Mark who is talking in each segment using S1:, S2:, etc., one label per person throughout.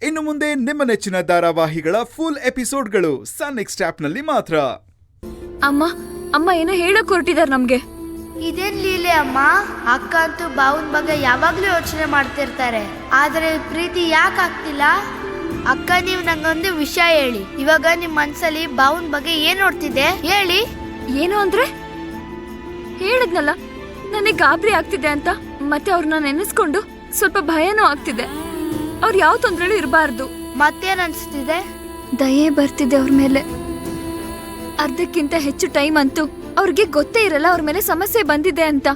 S1: ಇನ್ನು ಮುಂದೆ ನಿಮ್ಮ ನೆಚ್ಚಿನ ಧಾರಾವಾಹಿಗಳ ಫುಲ್ ಎಪಿಸೋಡ್ಗಳು ಸನ್ ನೆಕ್ಸ್ಟ್ ಆಪ್ನಲ್ಲಿ ಮಾತ್ರ.
S2: ಅಮ್ಮ ಅಮ್ಮ ಏನೋ ಹೇಳಕ್ ಹೊರಟಿದಾರೆ ನಮ್ಗೆ.
S3: ಇದೇನ್ ಲೀಲೆ ಅಮ್ಮ? ಅಕ್ಕ ಅಂತೂ ಬಾವನ್ ಬಗ್ಗೆ ಯಾವಾಗ್ಲೂ ಯೋಚನೆ ಮಾಡ್ತಿರ್ತಾರೆ, ಆದ್ರೆ ಪ್ರೀತಿ ಯಾಕೆ ಆಗ್ತಿಲ್ಲ? ಅಕ್ಕ, ನೀವು ನಂಗೊಂದು ವಿಷಯ ಹೇಳಿ. ಇವಾಗ ನಿಮ್ ಮನ್ಸಲ್ಲಿ ಬಾವನ್ ಬಗ್ಗೆ ಏನ್ ನೋಡ್ತಿದೆ ಹೇಳಿ.
S2: ಏನು ಅಂದ್ರೆ? ಹೇಳಿದ್ನಲ್ಲ, ನನಗೆ ಗಾಬರಿ ಆಗ್ತಿದೆ ಅಂತ. ಮತ್ತೆ ಅವ್ರನ್ನ ನೆನೆಸ್ಕೊಂಡು ಸ್ವಲ್ಪ ಭಯನೂ ಆಗ್ತಿದೆ. ಅವ್ರು ಯಾವ ತೊಂದ್ರೆಲೂ ಇರಬಾರ್ದು.
S3: ಮತ್ತೇನ್ ಅನ್ಸ್ತಿದೆ?
S2: ದಯೆ ಬರ್ತಿದೆ ಅವ್ರ ಮೇಲೆ. ಅರ್ಧಕ್ಕಿಂತ ಹೆಚ್ಚು ಟೈಮ್ ಅಂತೂ ಅವ್ರಿಗೆ ಗೊತ್ತೇ ಇರಲ್ಲ ಅವ್ರ ಮೇಲೆ ಸಮಸ್ಯೆ ಬಂದಿದೆ ಅಂತ.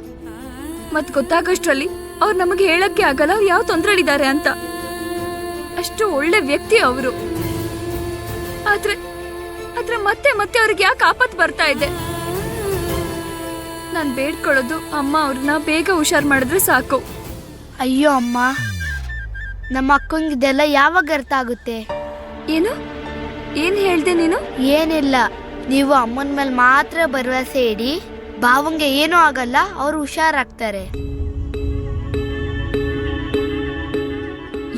S2: ಮತ್ ಗೊತ್ತಾಗೋಷ್ಟ್ರಲ್ಲಿ ಅವ್ರು ನಮಗೆ ಹೇಳಕ್ಕೆ ಆಗಲ್ಲ ಅವ್ರು ಯಾವ ತೊಂದ್ರೆಲಿದ್ದಾರೆ ಅಂತ. ಅಷ್ಟು ಒಳ್ಳೆ ವ್ಯಕ್ತಿ ಅವರು. ಆದ್ರೆ ಮತ್ತೆ ಮತ್ತೆ ಅವ್ರಿಗೆ ಯಾಕೆ ಆಪತ್ ಬರ್ತಾ ಇದೆ? ನಾನ್ ಬೇಡ್ಕೊಳ್ಳೋದು ಅಮ್ಮ ಅವ್ರನ್ನ ಬೇಗ ಹುಷಾರ್ ಮಾಡಿದ್ರೆ ಸಾಕು.
S3: ಅಯ್ಯೋ ಅಮ್ಮ, ನಮ್ಮ ಅಕ್ಕಂಗಿದೆಲ್ಲ ಯಾವಾಗ ಅರ್ಥ ಆಗುತ್ತೆ?
S2: ಏನ್ ಹೇಳ್ದೆ ನೀನು?
S3: ಏನಿಲ್ಲ, ನೀವು ಅಮ್ಮನ ಮೇಲೆ ಮಾತ್ರ ಭರವಸೆ ಇಡಿ. ಬಾವಂಗೆ ಏನೂ ಆಗಲ್ಲ, ಅವ್ರು ಹುಷಾರಾಗ್ತಾರೆ.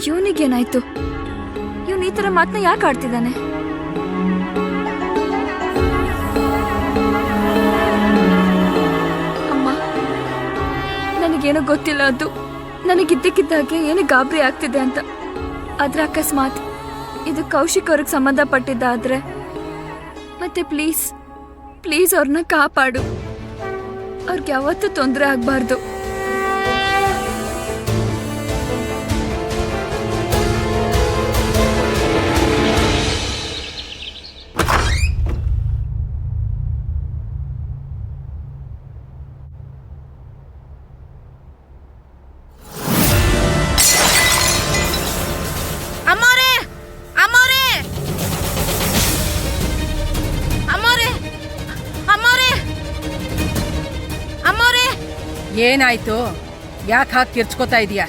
S2: ಇವನಿಗೇನಾಯ್ತು? ಇವನ್ ಈ ತರ ಮಾತನ್ನ ಯಾಕೆ ಆಡ್ತಿದ್ದಾನೆ? ಅಮ್ಮ, ನನಗೇನೋ ಗೊತ್ತಿಲ್ಲ. ಅದು ನನಗಿದ್ದಕ್ಕಿದ್ದಾಗೆ ಏನು ಗಾಬರಿ ಆಗ್ತಿದೆ ಅಂತ. ಆದ್ರೆ ಅಕಸ್ಮಾತ್ ಇದು ಕೌಶಿಕ್ ಅವ್ರಿಗೆ ಸಂಬಂಧಪಟ್ಟಿದ್ದಾದ್ರೆ ಮತ್ತೆ ಪ್ಲೀಸ್ ಅವ್ರನ್ನ ಕಾಪಾಡು. ಅವ್ರಿಗೆ ಯಾವತ್ತೂ ತೊಂದರೆ ಆಗ್ಬಾರ್ದು.
S4: ಏನಾಯ್ತು? ಯಾಕೆ ಹಾಕಿ ಕಿರ್ಚ್ಕೋತಾ ಇದೀಯಾ?